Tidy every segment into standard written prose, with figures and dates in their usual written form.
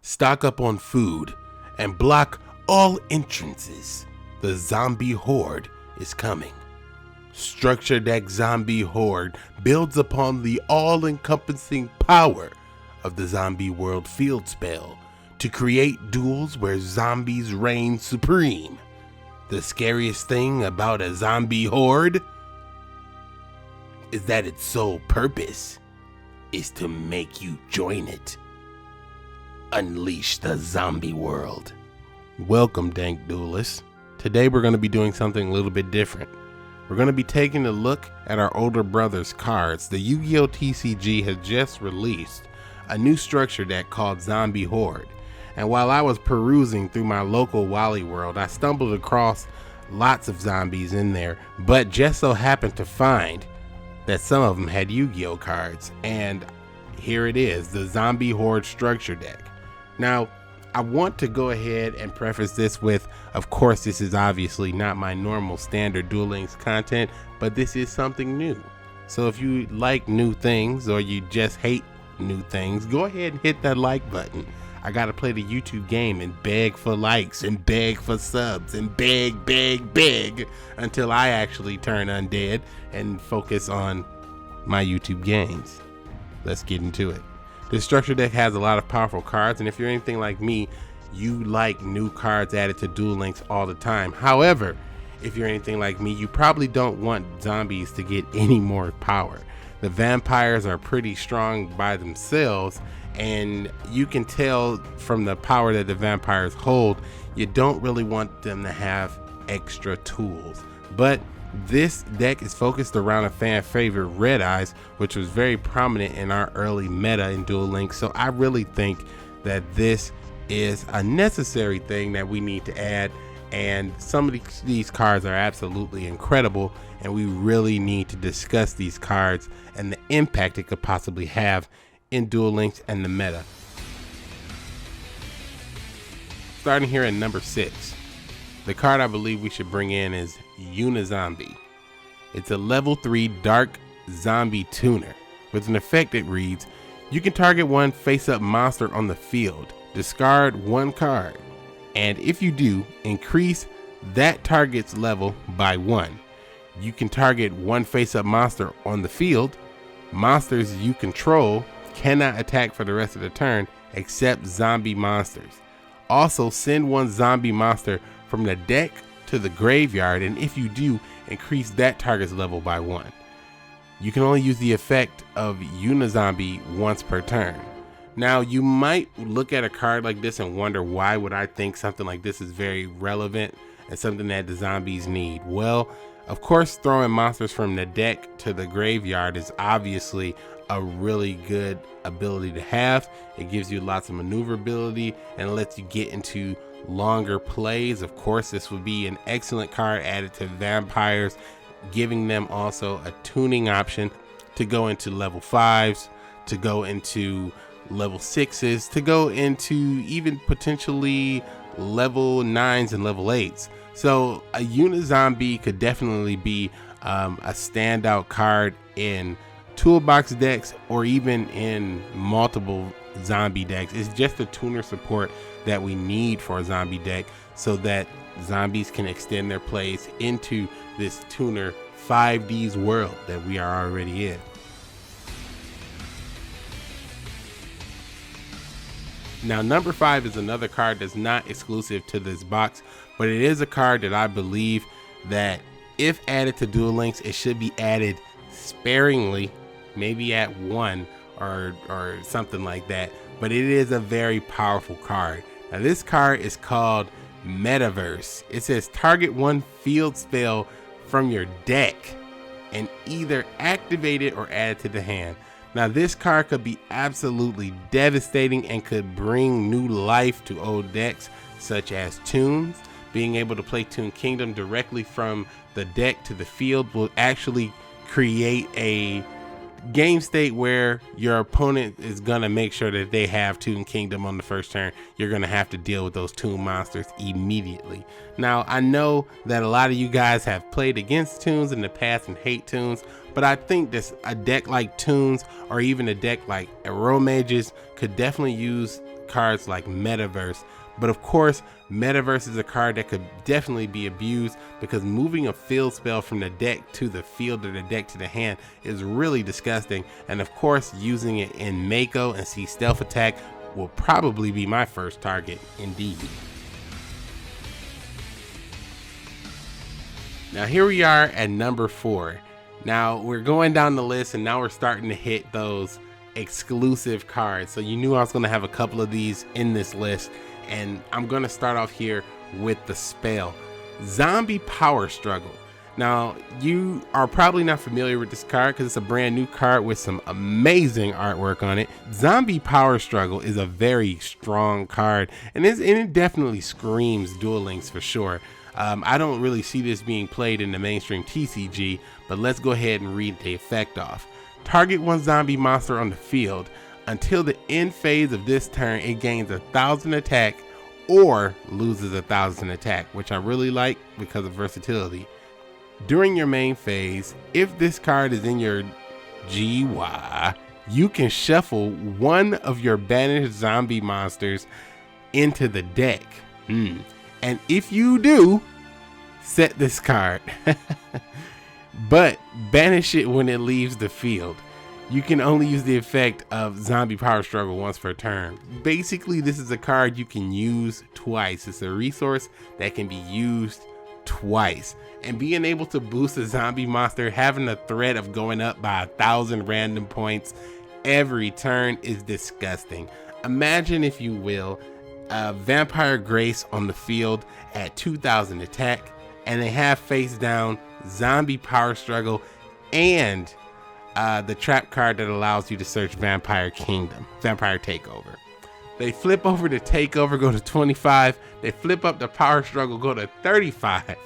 stock up on food, and block all entrances. The zombie horde is coming. Structure Deck Zombie Horde builds upon the all-encompassing power of the Zombie World field spell to create duels where zombies reign supreme. The scariest thing about a zombie horde is that its sole purpose is to make you join it. Unleash the zombie world. Welcome, Dank Duelists. Today we're going to be doing something a little bit different. We're going to be taking a look at our older brother's cards. The Yu-Gi-Oh! TCG has just released a new structure deck called Zombie Horde. And while I was perusing through my local Wally World, I stumbled across lots of zombies in there, but just so happened to find that some of them had Yu-Gi-Oh! Cards. And here it is, the Zombie Horde structure deck. Now, I want to go ahead and preface this with, of course, this is obviously not my normal standard Duel Links content, but this is something new. So if you like new things or you just hate new things, go ahead and hit that like button. I gotta play the YouTube game and beg for likes and beg for subs and beg until I actually turn undead and focus on my YouTube games. Let's get into it. This structure deck has a lot of powerful cards, and if you're anything like me, you like new cards added to Duel Links all the time. However, if you're anything like me, you probably don't want zombies to get any more power. The vampires are pretty strong by themselves, and you can tell from the power that the vampires hold, you don't really want them to have extra tools. But this deck is focused around a fan favorite, Red Eyes, which was very prominent in our early meta in Duel Links. So I really think that this is a necessary thing that we need to add, and some of these cards are absolutely incredible, and we really need to discuss these cards and the impact it could possibly have in Duel Links and the meta. Starting here at number 6. The card I believe we should bring in is Uni-Zombie. It's a level 3 dark zombie tuner. With an effect that reads, you can target one face-up monster on the field, discard one card, and if you do, increase that target's level by 1. You can target one face-up monster on the field. Monsters you control cannot attack for the rest of the turn except zombie monsters. Also, send one zombie monster from the deck to the graveyard, and if you do, increase that target's level by 1. You can only use the effect of Uni-Zombie once per turn. Now, you might look at a card like this and wonder, why would I think something like this is very relevant and something that the zombies need? Well, of course, throwing monsters from the deck to the graveyard is obviously a really good ability to have. It gives you lots of maneuverability and lets you get into longer plays. Of course, this would be an excellent card added to vampires, giving them also a tuning option to go into level 5s, to go into level 6s, to go into even potentially level 9s and level 8s. So a Uni-Zombie could definitely be a standout card in toolbox decks or even in multiple zombie decks. It's just the tuner support that we need for a zombie deck so that zombies can extend their plays into this tuner 5D's world that we are already in. Now, number 5 is another card that's not exclusive to this box, but it is a card that I believe that if added to Duel Links, it should be added sparingly, maybe at 1 or something like that, but it is a very powerful card. Now, this card is called Metaverse. It says target one field spell from your deck and either activate it or add it to the hand. Now, this card could be absolutely devastating and could bring new life to old decks such as Tunes. Being able to play Toon Kingdom directly from the deck to the field will actually create a game state where your opponent is going to make sure that they have Toon Kingdom on the first turn. You're going to have to deal with those Toon monsters immediately. Now, I know that a lot of you guys have played against Toons in the past and hate Toons, but I think this a deck like Toons or even a deck like Arrow Mages could definitely use cards like Metaverse. But of course, Metaverse is a card that could definitely be abused because moving a field spell from the deck to the field or the deck to the hand is really disgusting. And of course, using it in Mako and see stealth attack will probably be my first target indeed. Now here we are at number 4. Now we're going down the list and now we're starting to hit those exclusive cards. So you knew I was going to have a couple of these in this list, and I'm going to start off here with the spell Zombie Power Struggle. Now you are probably not familiar with this card because it's a brand new card with some amazing artwork on it. Zombie Power Struggle is a very strong card, and it definitely screams Duel Links for sure. I don't really see this being played in the mainstream TCG, but let's go ahead and read the effect off. Target one zombie monster on the field. Until the end phase of this turn, it gains 1,000 attack or loses 1,000 attack, which I really like because of versatility. During your main phase, if this card is in your GY, you can shuffle one of your banished zombie monsters into the deck. And if you do, set this card, but banish it when it leaves the field. You can only use the effect of Zombie Power Struggle once per turn. Basically, this is a card you can use twice. It's a resource that can be used twice. And being able to boost a zombie monster, having a threat of going up by 1,000 random points every turn is disgusting. Imagine, if you will, Vampire Grace on the field at 2,000 attack, and they have face down Zombie Power Struggle and the trap card that allows you to search Vampire Takeover. They flip over the Takeover, go to 25. They flip up the Power Struggle, go to 35.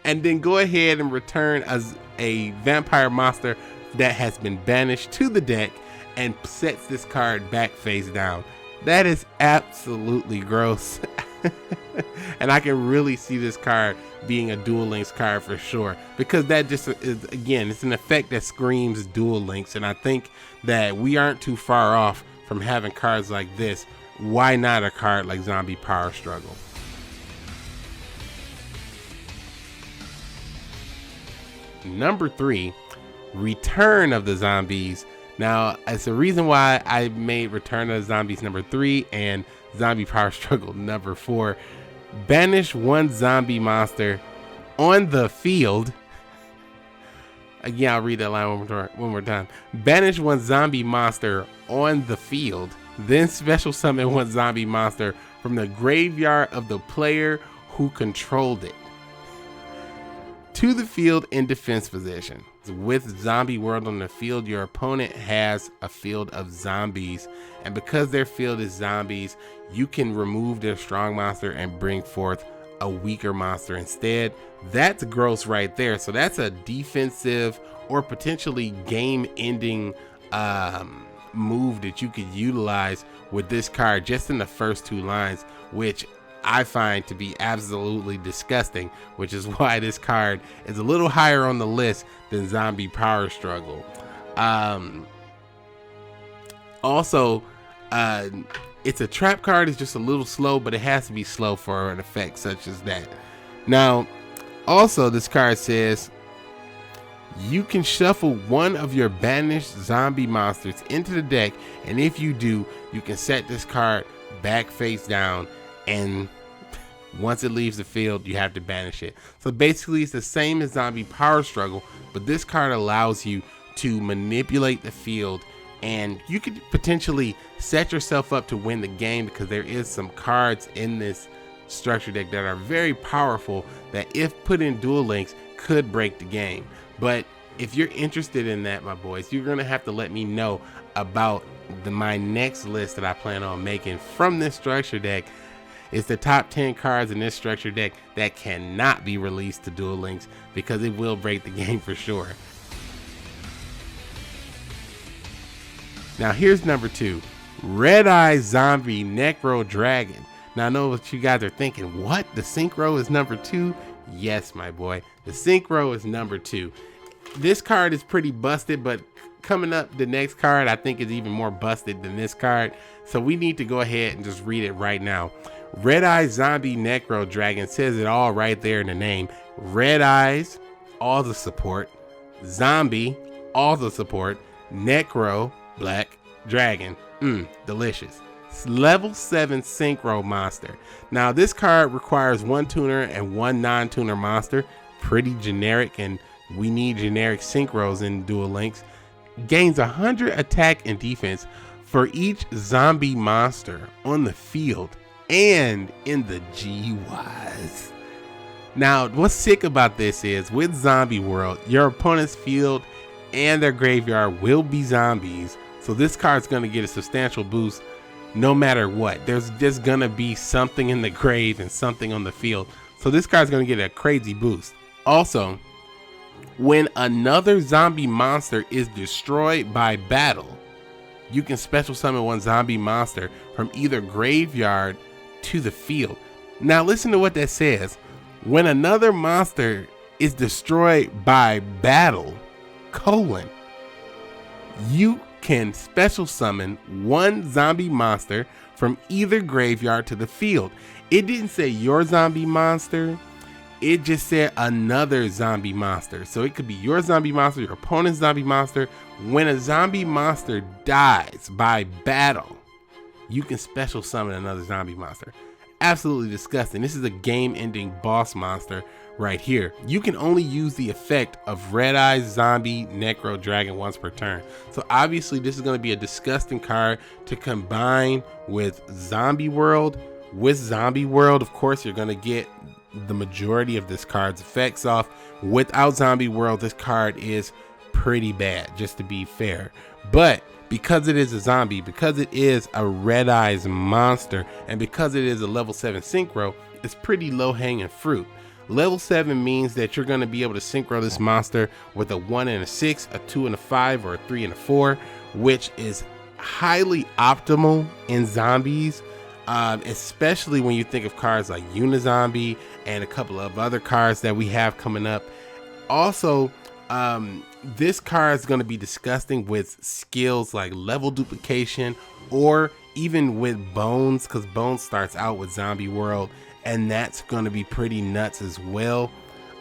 And then go ahead and return as a vampire monster that has been banished to the deck and sets this card back face down. That is absolutely gross. And I can really see this card being a Duel Links card for sure, because that just is, again, it's an effect that screams Duel Links, and I think that we aren't too far off from having cards like this. Why not a card like Zombie Power Struggle? Number 3, Return of the Zombies. Now, it's the reason why I made Return of the Zombies number 3 and Zombie Power Struggle number 4. Banish one zombie monster on the field. Again, I'll read that line one more time. Banish one zombie monster on the field. Then special summon one zombie monster from the graveyard of the player who controlled it to the field in defense position. With Zombie World on the field, your opponent has a field of zombies, and because their field is zombies, you can remove their strong monster and bring forth a weaker monster instead. That's gross right there. So that's a defensive or potentially game-ending move that you could utilize with this card just in the first 2 lines, which I find to be absolutely disgusting, which is why this card is a little higher on the list than Zombie Power Struggle. Also, it's a trap card. It's just a little slow, but it has to be slow for an effect such as that. Now, also, this card says you can shuffle one of your banished zombie monsters into the deck, and if you do, you can set this card back face down, and once it leaves the field, you have to banish it. So basically, it's the same as Zombie Power Struggle, but this card allows you to manipulate the field, and you could potentially set yourself up to win the game, because there is some cards in this structure deck that are very powerful that, if put in Duel Links, could break the game. But if you're interested in that, my boys, you're gonna have to let me know about my next list that I plan on making from this structure deck. It's the top 10 cards in this structure deck that cannot be released to Duel Links, because it will break the game for sure. Now here's number 2, Red Eye Zombie Necro Dragon. Now I know what you guys are thinking. What? The Synchro is number 2? Yes, my boy. The Synchro is number 2. This card is pretty busted, but coming up, the next card I think is even more busted than this card. So we need to go ahead and just read it right now. Red Eyes Zombie Necro Dragon says it all right there in the name. Red Eyes, all the support. Zombie, all the support. Necro, black dragon. Delicious. Level 7 synchro monster. Now this card requires 1 tuner and 1 non-tuner monster. Pretty generic, and we need generic synchros in Duel Links. Gains 100 attack and defense for each zombie monster on the field and in the GYs. Now what's sick about this is with Zombie World, your opponent's field and their graveyard will be zombies. So this card's going to get a substantial boost no matter what. There's just going to be something in the grave and something on the field. So this card's going to get a crazy boost. Also, when another zombie monster is destroyed by battle, you can special summon 1 zombie monster from either graveyard to the field. Now listen to what that says. When another monster is destroyed by battle, you can special summon 1 zombie monster from either graveyard to the field. It didn't say your zombie monster. It just said another zombie monster. So it could be your zombie monster, your opponent's zombie monster. When a zombie monster dies by battle, you can special summon another zombie monster. Absolutely disgusting. This is a game-ending boss monster right here. You can only use the effect of Red Eyes Zombie Necro Dragon once per turn. So obviously this is going to be a disgusting card to combine with Zombie World. With Zombie World, of course, you're going to get the majority of this card's effects off. Without Zombie World, this card is pretty bad, just to be fair. But because it is a zombie, because it is a Red Eyes monster, and because it is a level 7 synchro, it's pretty low hanging fruit. Level 7 means that you're going to be able to synchro this monster with a 1 and a 6, a 2 and a 5, or a 3 and a 4, which is highly optimal in zombies, especially when you think of cards like Uni-Zombie and a couple of other cards that we have coming up. Also, this card is going to be disgusting with skills like level duplication or even with Bones, because Bones starts out with Zombie World, and that's going to be pretty nuts as well.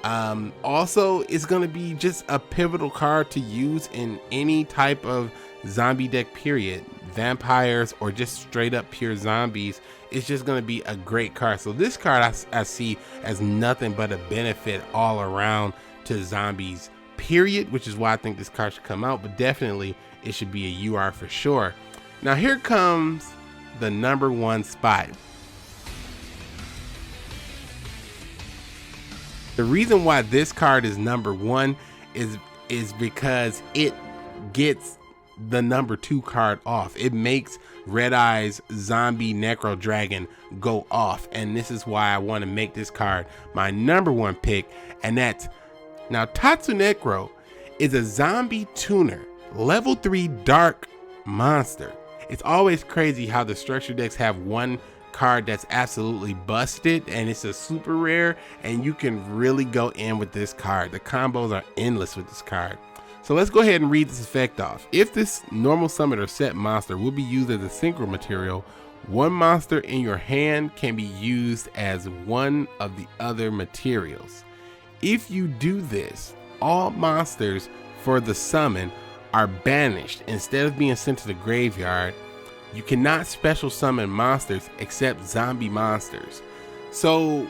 Also, it's going to be just a pivotal card to use in any type of zombie deck, period. Vampires or just straight up pure zombies. It's just going to be a great card. So this card I see as nothing but a benefit all around to zombies, period, which is why I think this card should come out, but definitely it should be a UR for sure. Now here comes the #1 spot. The reason why this card is #1 is because it gets the #2 card off. It makes Red Eyes Zombie Necro Dragon go off, and this is why I want to make this card my #1 pick. And that's, now Tatsunecro is a zombie tuner, level 3 dark monster. It's always crazy how the structure decks have one card that's absolutely busted and it's a super rare, and you can really go in with this card. The combos are endless with this card. So let's go ahead and read this effect off. If this normal summon or set monster will be used as a synchro material, one monster in your hand can be used as one of the other materials. If you do this, all monsters for the summon are banished. Instead of being sent to the graveyard, you cannot special summon monsters except zombie monsters. So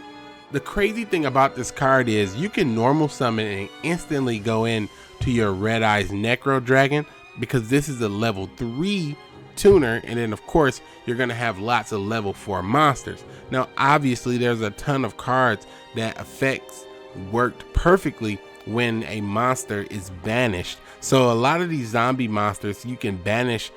the crazy thing about this card is you can normal summon and instantly go in to your Red Eyes Necro Dragon, because this is a level 3 tuner, and then of course you're gonna have lots of level 4 monsters. Now obviously there's a ton of cards that effects worked perfectly when a monster is banished. So a lot of these zombie monsters, you can banish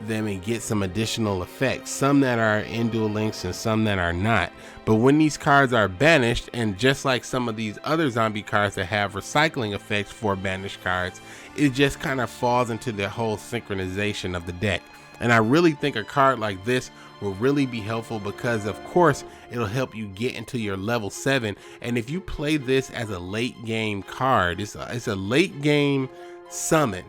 them and get some additional effects, some that are in Duel Links and some that are not. But when these cards are banished, and just like some of these other zombie cards that have recycling effects for banished cards, it just kind of falls into the whole synchronization of the deck. And I really think a card like this will really be helpful, because of course it'll help you get into your level 7. And if you play this as a late game card, it's a late game summon.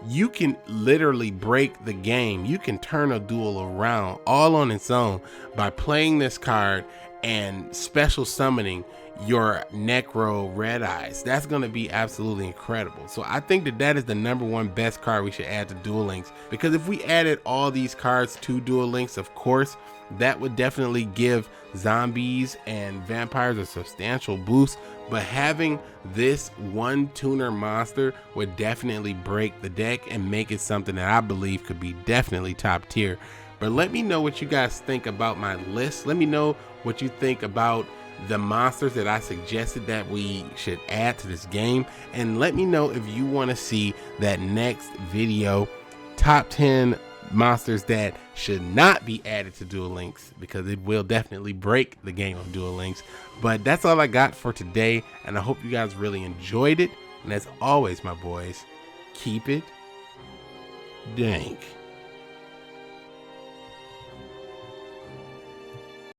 you can literally break the game. You can turn a duel around all on its own by playing this card and special summoning your Necro Red Eyes. That's going to be absolutely incredible. So I think that is the #1 best card we should add to Duel Links, because if we added all these cards to Duel Links, of course, that would definitely give zombies and vampires a substantial boost. But having this one tuner monster would definitely break the deck and make it something that I believe could be definitely top tier. But let me know what you guys think about my list. Let me know what you think about the monsters that I suggested that we should add to this game, and let me know if you want to see that next video, top 10 monsters that should not be added to Duel Links, because it will definitely break the game of Duel Links. But that's all I got for today, and I hope you guys really enjoyed it. And as always, my boys, keep it dank.